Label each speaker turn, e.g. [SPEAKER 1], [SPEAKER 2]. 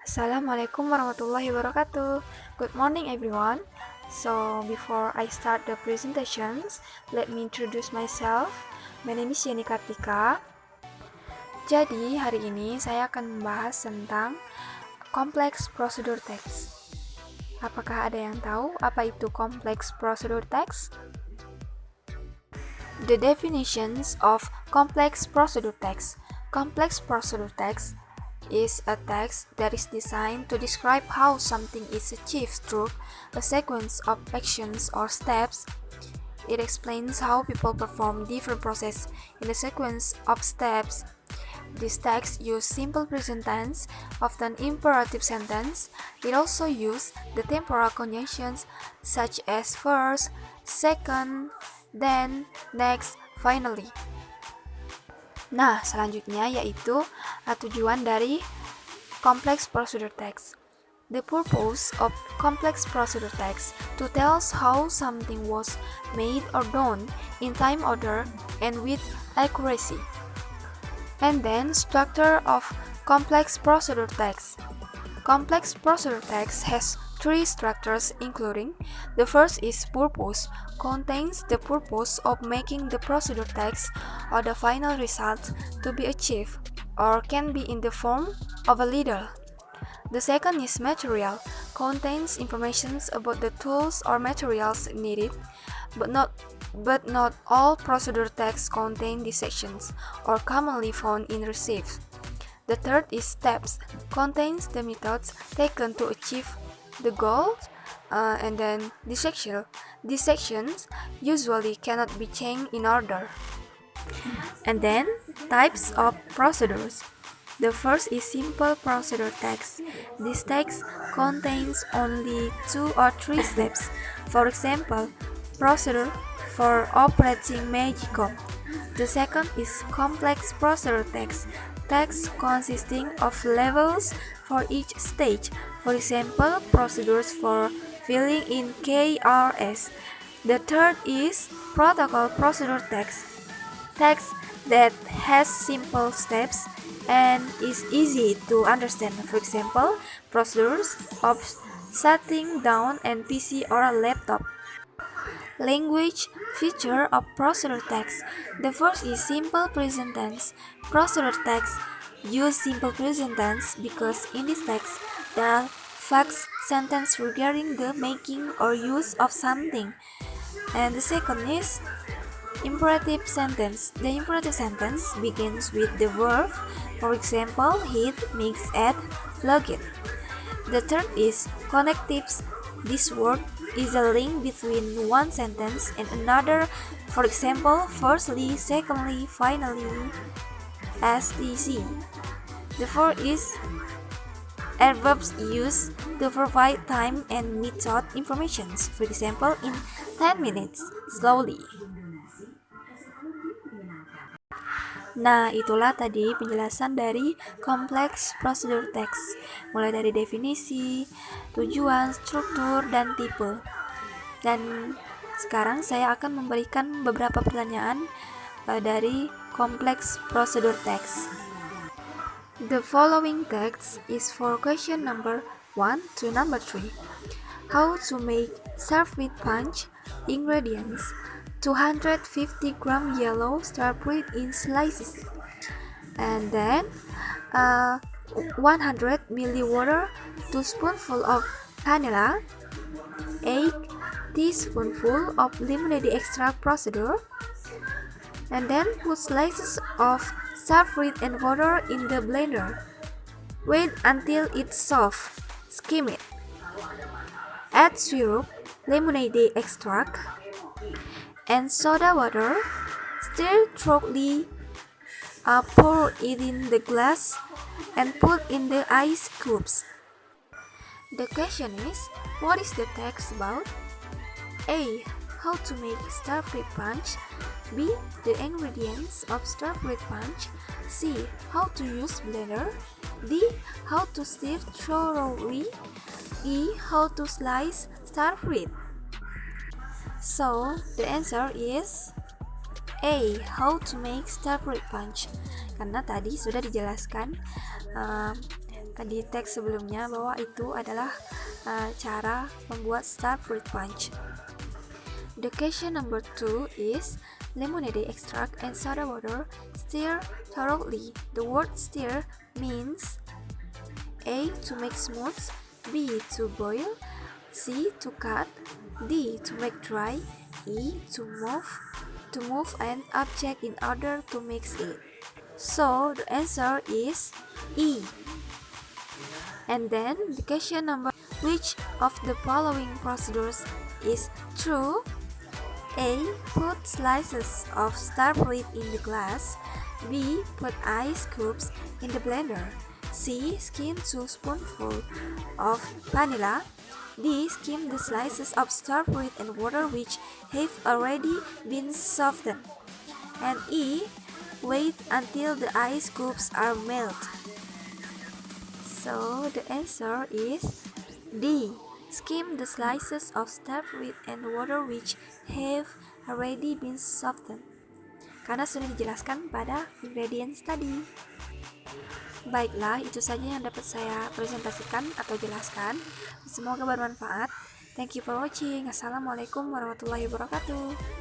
[SPEAKER 1] Assalamualaikum warahmatullahi wabarakatuh. Good morning everyone. So before I start the presentations, let me introduce myself. My name is Yani Kartika. Jadi hari ini saya akan membahas tentang complex procedure text. Apakah ada yang tahu apa itu complex procedure text? The definitions of complex procedure text. Complex procedure text is a text that is designed to describe how something is achieved through a sequence of actions or steps. It explains how people perform different processes in a sequence of steps. This text use simple present tense, often imperative sentence. It also use the temporal conjunctions such as first, second, then, next, finally. Nah, selanjutnya yaitu tujuan dari complex procedure text. The purpose of complex procedure text to tell us how something was made or done in time order and with accuracy. And then structure of complex procedure text. Complex procedure text has three structures including the first is purpose, contains the purpose of making the procedure text or the final result to be achieved or can be in the form of a leader. The second is material, contains information about the tools or materials needed, but not all procedure texts contain these sections or commonly found in receipts. The third is steps, contains the methods taken to achieve the goals, and then these sections usually cannot be changed in order. And then types of procedures. The first is simple procedure text. This text contains only 2 or 3 steps. For example, procedure for operating Magicom. The second is complex procedure text. Text consisting of levels for each stage. For example, procedures for filling in KRS. The third is protocol procedure text. Text that has simple steps and is easy to understand. For example, procedures of shutting down an PC or a laptop. Language feature of procedure text. The first is simple present tense. Procedure text use simple present tense because in this text there are facts sentence regarding the making or use of something. And the second is imperative sentence. The imperative sentence begins with the verb, for example, heat, mix, add, plug it. The third is connectives. This word is a link between one sentence and another, for example, firstly, secondly, finally, etc. The fourth is adverbs used to provide time and method information, for example, in 10 minutes, slowly. Nah, itulah tadi penjelasan dari complex procedure text, mulai dari definisi, tujuan, struktur, dan tipe. Dan sekarang saya akan memberikan beberapa pertanyaan dari complex procedure text. The following text is for question number 1 to number 3. How to make star-fruit punch. Ingredients: 250 gram yellow star-fruit in slices, and then 100 ml water, 2 spoonful of vanilla, egg, teaspoonful of lemonade extract procedure, and then put slices of star-fruit and water in the blender. Wait until it's soft. Skim it. Add syrup, lemonade extract, and soda water. Stir thoroughly. Pour it in the glass and put in the ice cubes. The question is, what is the text about? A. How to make star-fruit punch. B. The ingredients of star-fruit punch. C. How to use blender. D. How to stir thoroughly. E. How to slice star-fruit. So, the answer is A. How to make star-fruit punch. Karena tadi sudah dijelaskan di teks sebelumnya bahwa itu adalah cara membuat star fruit punch. The question number 2 is lemonade extract and soda water. Stir thoroughly. The word stir means A. To make smooth, B. To boil, C. To cut, D. To make dry, E. To move an object in order to mix it. So the answer is E. And then the question number, which of the following procedures is true? A. Put slices of star fruit in the glass. B. Put ice cubes in the blender. C. Skim 2 spoonfuls of vanilla. D. Skim the slices of star fruit and water which have already been softened. And E. Wait until the ice cubes are melted. So the answer is D. Skim the slices of star fruit and water which have already been softened. Karena sudah dijelaskan pada ingredients tadi. Baiklah, itu saja yang dapat saya presentasikan atau jelaskan. Semoga bermanfaat. Thank you for watching. Assalamualaikum warahmatullahi wabarakatuh.